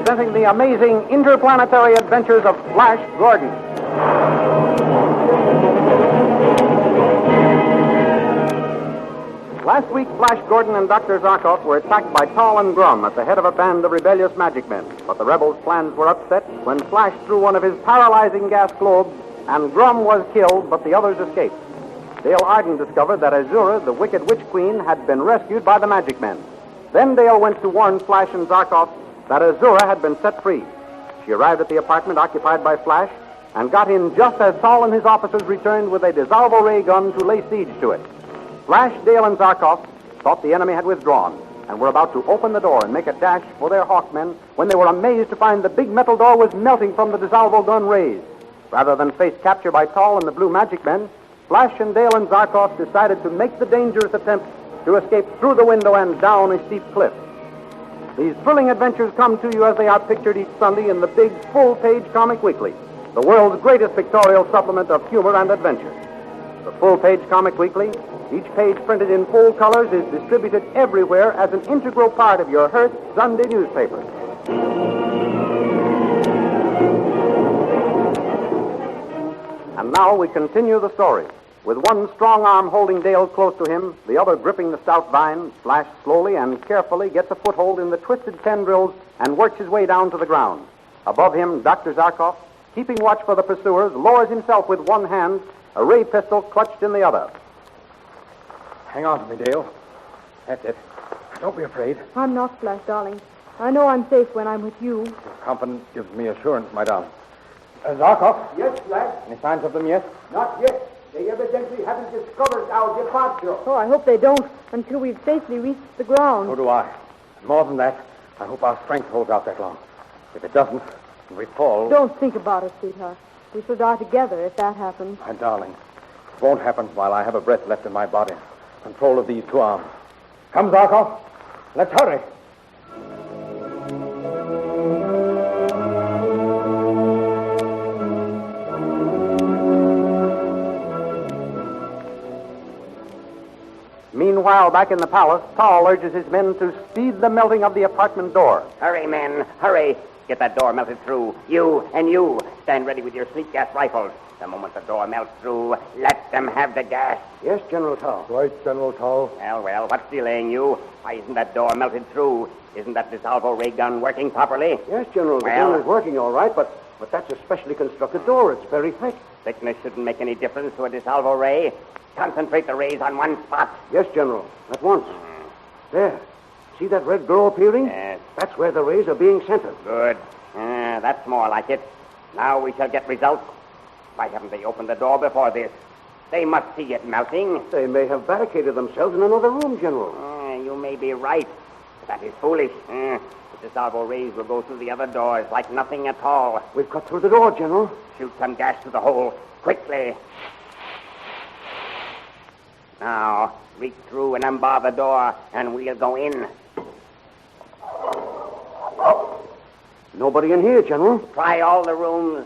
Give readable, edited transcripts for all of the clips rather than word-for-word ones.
presenting the amazing interplanetary adventures of Flash Gordon. Last week, Flash Gordon and Dr. Zarkov were attacked by Tall and Grum at the head of a band of rebellious magic men. But the rebels' plans were upset when Flash threw one of his paralyzing gas globes, and Grum was killed, but the others escaped. Dale Arden discovered that Azura, the wicked witch queen, had been rescued by the magic men. Then Dale went to warn Flash and Zarkov that Azura had been set free. She arrived at the apartment occupied by Flash and got in just as Tall and his officers returned with a dissolvable ray gun to lay siege to it. Flash, Dale, and Zarkov thought the enemy had withdrawn and were about to open the door and make a dash for their Hawkmen when they were amazed to find the big metal door was melting from the dissolvable gun rays. Rather than face capture by Tall and the Blue Magic Men, Flash and Dale and Zarkov decided to make the dangerous attempt to escape through the window and down a steep cliff. These thrilling adventures come to you as they are pictured each Sunday in the big full-page Comic Weekly, the world's greatest pictorial supplement of humor and adventure. The full-page Comic Weekly, each page printed in full colors, is distributed everywhere as an integral part of your Hearst Sunday newspaper. And now we continue the story. With one strong arm holding Dale close to him, the other gripping the stout vine, Flash slowly and carefully gets a foothold in the twisted tendrils and works his way down to the ground. Above him, Dr. Zarkov, keeping watch for the pursuers, lowers himself with one hand, a ray pistol clutched in the other. Hang on to me, Dale. That's it. Don't be afraid. I'm not, Flash, darling. I know I'm safe when I'm with you. Your confidence gives me assurance, my darling. Zarkov? Yes, Flash? Any signs of them yet? Not yet. They evidently haven't discovered our departure. Oh, I hope they don't until we've safely reached the ground. So do I. And more than that, I hope our strength holds out that long. If it doesn't, and we fall... Don't think about it, sweetheart. We shall die together if that happens. My darling, it won't happen while I have a breath left in my body. Control of these two arms. Come, Zarkov. Let's hurry. Meanwhile, back in the palace, Tall urges his men to speed the melting of the apartment door. Hurry, men, hurry. Get that door melted through. You and you, stand ready with your sleep gas rifles. The moment the door melts through, let them have the gas. Yes, General Tall. Right, General Tall. Well, what's delaying you? Why isn't that door melted through? Isn't that dissolvable ray gun working properly? Yes, General. The gun is working all right, but that's a specially constructed door. It's very thick. Thickness shouldn't make any difference to a dissolvable ray. Concentrate the rays on one spot. Yes, General. At once. There. See that red glow appearing? Yes. That's where the rays are being centered. Good. That's more like it. Now we shall get results. Why haven't they opened the door before this? They must see it melting. They may have barricaded themselves in another room, General. You may be right. That is foolish. The dissolvable rays will go through the other doors like nothing at all. We've cut through the door, General. Shoot some gas to the hole. Quickly. Now, reach through and unbar the door, and we'll go in. Nobody in here, General. Try all the rooms.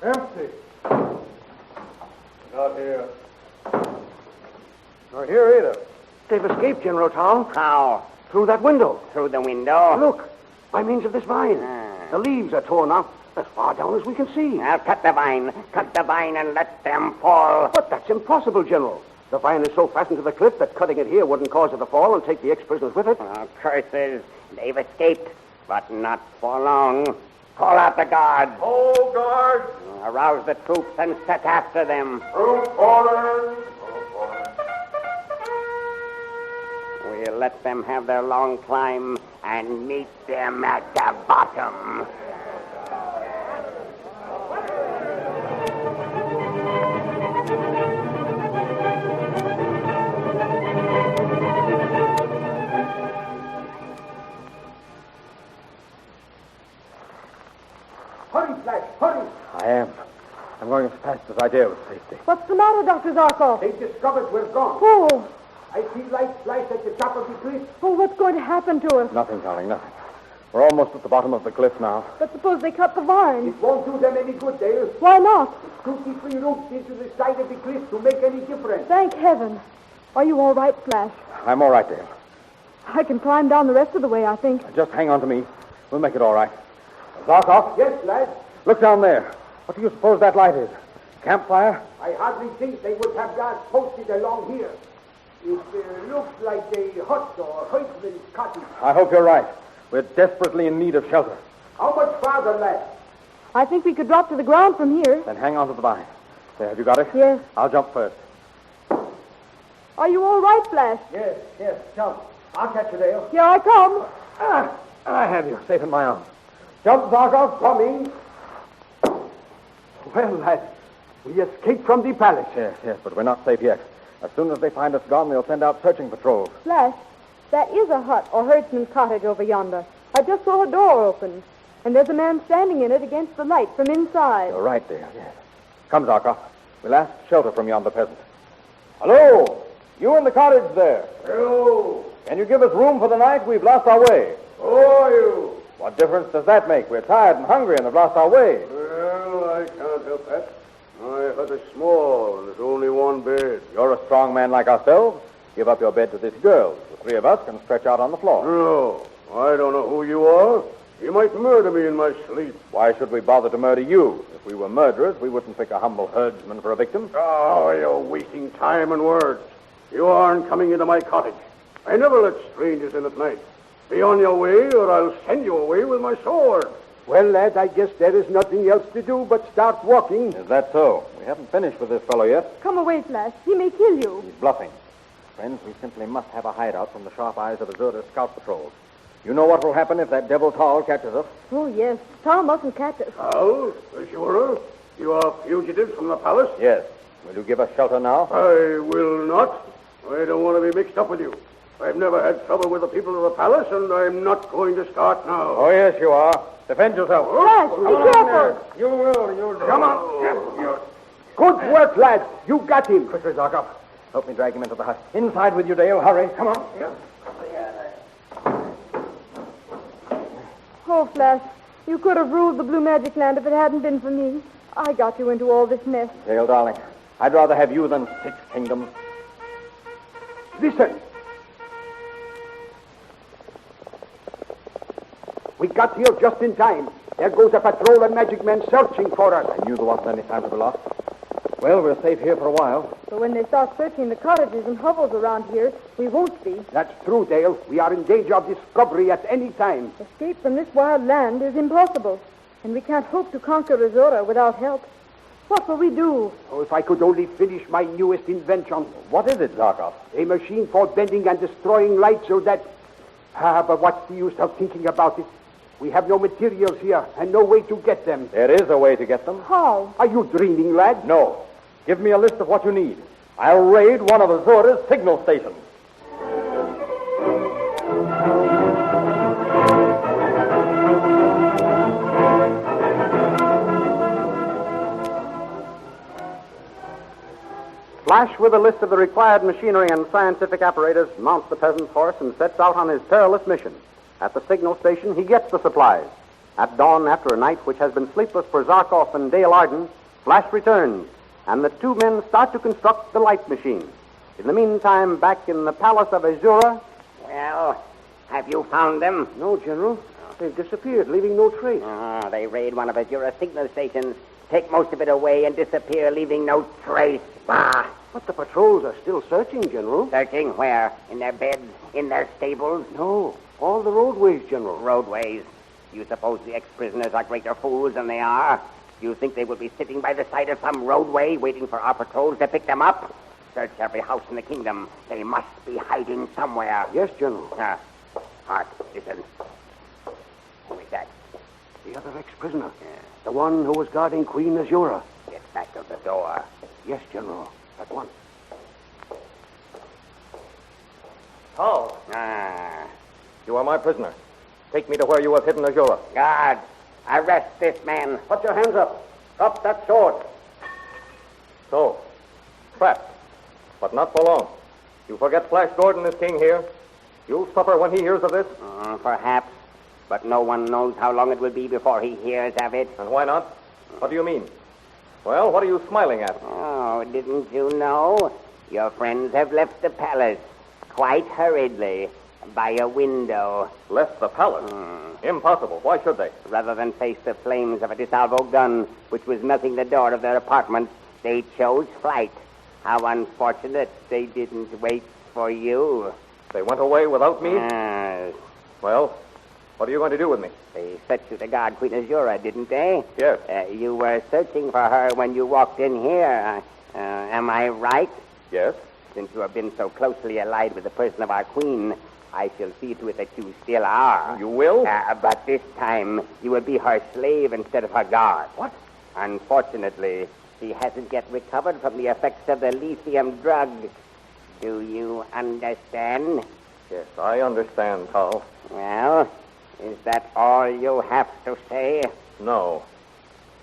Empty. Not here. Not here either. They've escaped, General Tall. How? Through that window. Through the window? Look, by means of this vine. The leaves are torn off as far down as we can see. I'll cut the vine and let them fall. But that's impossible, General. The vine is so fastened to the cliff that cutting it here wouldn't cause it to fall and take the ex-prisoners with it. Oh, curses. They've escaped, but not for long. Call out the guards. Hold guard. Arouse the troops and set after them. Troop orders. We'll let them have their long climb and meet them at the bottom. Hurry, Flash, hurry! I am. I'm going as fast as I dare with safety. What's the matter, Dr. Zarkov? They've discovered we're gone. Oh, I see lights flash at the top of the cliff. oh, what's going to happen to us? Nothing, darling, nothing. We're almost at the bottom of the cliff now. But suppose they cut the vine. It won't do them any good, Dale. Why not? 2-3 roots into the side of the cliff to make any difference. Thank heaven. Are you all right, Flash? I'm all right, Dale. I can climb down the rest of the way, I think. Just hang on to me. We'll make it all right. Zarkov? Yes, lad. Look down there. What do you suppose that light is? Campfire? I hardly think they would have guards posted along here. It looks like a hut or herdsman's cottage. I hope you're right. We're desperately in need of shelter. How much farther, lad? I think we could drop to the ground from here. Then hang on to the vine. There, have you got it? Yes. I'll jump first. Are you all right, Flash? Yes, jump. I'll catch you, Dale. Here I come. I have you. Safe in my arms. Jump, Zarkov, coming. Well, lad, we escaped from the palace. Yes, but we're not safe yet. As soon as they find us gone, they'll send out searching patrols. Flash, that is a hut or herdsman's cottage over yonder. I just saw a door open, and there's a man standing in it against the light from inside. You're right, dear. Yes. Come, Zarkov. We'll ask shelter from yonder peasant. Hello! You in the cottage there. Hello. Can you give us room for the night? We've lost our way. Who are you? What difference does that make? We're tired and hungry and have lost our way. Well, I can't help that. My hut is small, and there's only one bed. You're a strong man like ourselves. Give up your bed to this girl. The three of us can stretch out on the floor. No, I don't know who you are. You might murder me in my sleep. Why should we bother to murder you? If we were murderers, we wouldn't pick a humble herdsman for a victim. Oh, you're wasting time and words. You aren't coming into my cottage. I never let strangers in at night. Be on your way, or I'll send you away with my sword. Well, lad, I guess there is nothing else to do but start walking. Is that so? We haven't finished with this fellow yet. Come away, Flash. He may kill you. He's bluffing. Friends, we simply must have a hideout from the sharp eyes of Azura's scout patrols. You know what will happen if that devil Tal catches us? Oh, yes. Tom mustn't catch us. How? Azura? You are fugitives from the palace? Yes. Will you give us shelter now? I will not. I don't want to be mixed up with you. I've never had trouble with the people of the palace, and I'm not going to start now. Oh, yes, you are. Defend yourself. Flash, be careful. You will. You'll do. Come on. Good work, lads. You got him. Quickly, Zarkov. Help me drag him into the hut. Inside with you, Dale. Hurry. Come on. Yeah. Oh, Flash, you could have ruled the Blue Magic Land if it hadn't been for me. I got you into all this mess. Dale, darling, I'd rather have you than 6 kingdoms. Listen. We got here just in time. There goes a patrol of magic men searching for us. I knew there wasn't any time to be lost. Well, we're safe here for a while. But when they start searching the cottages and hovels around here, we won't be. That's true, Dale. We are in danger of discovery at any time. Escape from this wild land is impossible, and we can't hope to conquer Azora without help. What will we do? Oh, if I could only finish my newest invention. What is it, Zarkov? A machine for bending and destroying light so that... but what's the use of thinking about it? We have no materials here and no way to get them. There is a way to get them. How? Are you dreaming, lad? No. Give me a list of what you need. I'll raid one of Azora's signal stations. Flash, with a list of the required machinery and scientific apparatus, mounts the peasant's horse and sets out on his perilous mission. At the signal station, he gets the supplies. At dawn, after a night which has been sleepless for Zarkov and Dale Arden, Flash returns, and the two men start to construct the light machine. In the meantime, back in the palace of Azura... Well, have you found them? No, General. They've disappeared, leaving no trace. They raid one of Azura's signal stations, take most of it away, and disappear, leaving no trace. Bah! But the patrols are still searching, General. Searching where? In their beds? In their stables? No, all the roadways, General. Roadways. You suppose the ex-prisoners are greater fools than they are? You think they will be sitting by the side of some roadway waiting for our patrols to pick them up? Search every house in the kingdom. They must be hiding somewhere. Yes, General. Hart, listen. Who is that? The other ex-prisoner. The one who was guarding Queen Azura. Get back of the door. Yes, General. At once. Tal, Ah. you are my prisoner. Take me to where you have hidden Azura. Guards, arrest this man. Put your hands up. Drop that sword. So, trapped. But not for long. You forget Flash Gordon is king here. You'll suffer when he hears of this. Perhaps, but no one knows how long it will be before he hears of it. And why not? What do you mean? Well, what are you smiling at? Oh, didn't you know? Your friends have left the palace quite hurriedly. by a window. Left the palace? Impossible. Why should they? Rather than face the flames of a DeSalvo gun, which was melting the door of their apartment, they chose flight. How unfortunate they didn't wait for you. They went away without me? Yes. Well, what are you going to do with me? They set you to guard Queen Azura, didn't they? Yes. You were searching for her when you walked in here. Am I right? Yes. Since you have been so closely allied with the person of our queen, I shall see to it that you still are. You will? But this time, you will be her slave instead of her guard. What? Unfortunately, she hasn't yet recovered from the effects of the lithium drug. Do you understand? Yes, I understand, Carl. Well, is that all you have to say? No.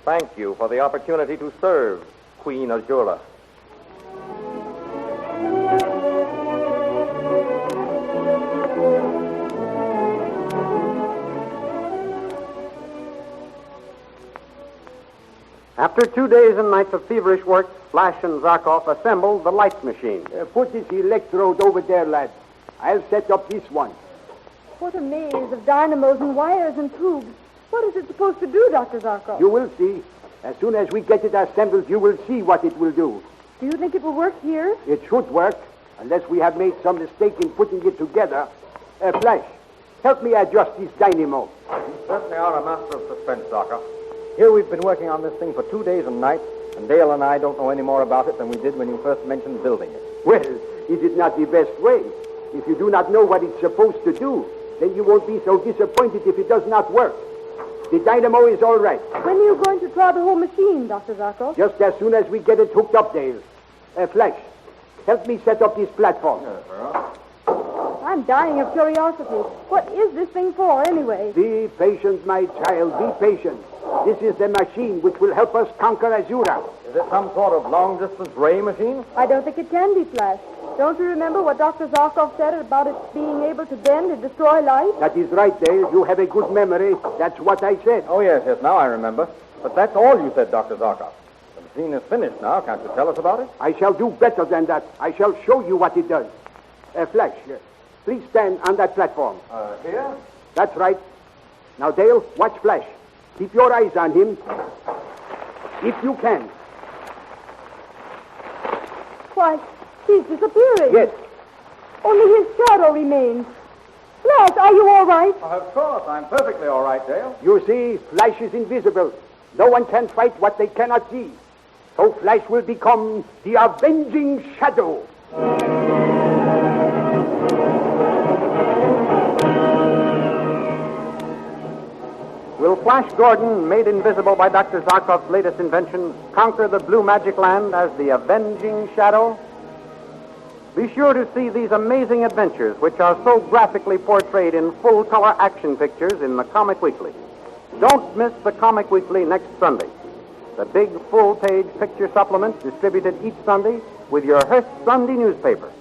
Thank you for the opportunity to serve Queen Azura. After 2 days and nights of feverish work, Flash and Zarkov assembled the light machine. Put this electrode over there, lad. I'll set up this one. What a maze of dynamos and wires and tubes. What is it supposed to do, Dr. Zarkov? You will see. As soon as we get it assembled, you will see what it will do. Do you think it will work here? It should work, unless we have made some mistake in putting it together. Flash, help me adjust this dynamo. You certainly are a master of suspense, Doctor. Here we've been working on this thing for 2 days and nights, and Dale and I don't know any more about it than we did when you first mentioned building it. Well, is it not the best way? If you do not know what it's supposed to do, then you won't be so disappointed if it does not work. The dynamo is all right. When are you going to try the whole machine, Dr. Zarkov? Just as soon as we get it hooked up, Dale. Flash, help me set up this platform. I'm dying of curiosity. What is this thing for, anyway? Be patient, my child, be patient. This is the machine which will help us conquer Azura. Is it some sort of long-distance ray machine? I don't think it can be, Flash. Don't you remember what Dr. Zarkov said about it being able to bend and destroy light? That is right, Dale. You have a good memory. That's what I said. Oh, yes, now I remember. But that's all you said, Dr. Zarkov. The machine is finished now. Can't you tell us about it? I shall do better than that. I shall show you what it does. Flash, please stand on that platform. Here? That's right. Now, Dale, watch Flash. Keep your eyes on him. If you can. Why, he's disappearing. Yes. Only his shadow remains. Flash, are you all right? Of course. I'm perfectly all right, Dale. You see, Flash is invisible. No one can fight what they cannot see. So Flash will become the avenging shadow. Will Flash Gordon, made invisible by Dr. Zarkov's latest invention, conquer the blue magic land as the avenging shadow? Be sure to see these amazing adventures, which are so graphically portrayed in full-color action pictures in the Comic Weekly. Don't miss the Comic Weekly next Sunday. The big full-page picture supplement distributed each Sunday with your Hearst Sunday newspaper.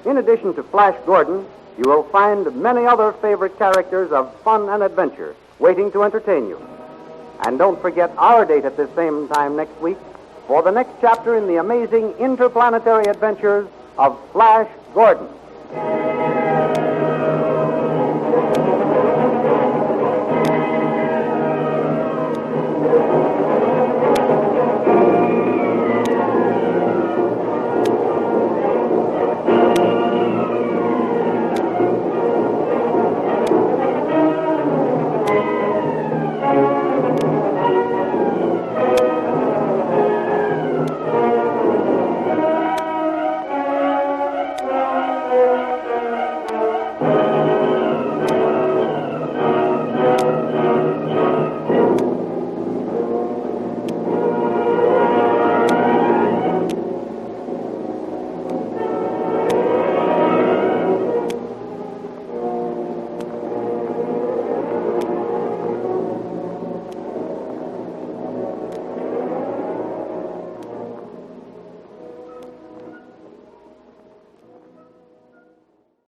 In addition to Flash Gordon, you will find many other favorite characters of fun and adventure waiting to entertain you. And don't forget our date at this same time next week for the next chapter in the amazing interplanetary adventures of Flash Gordon.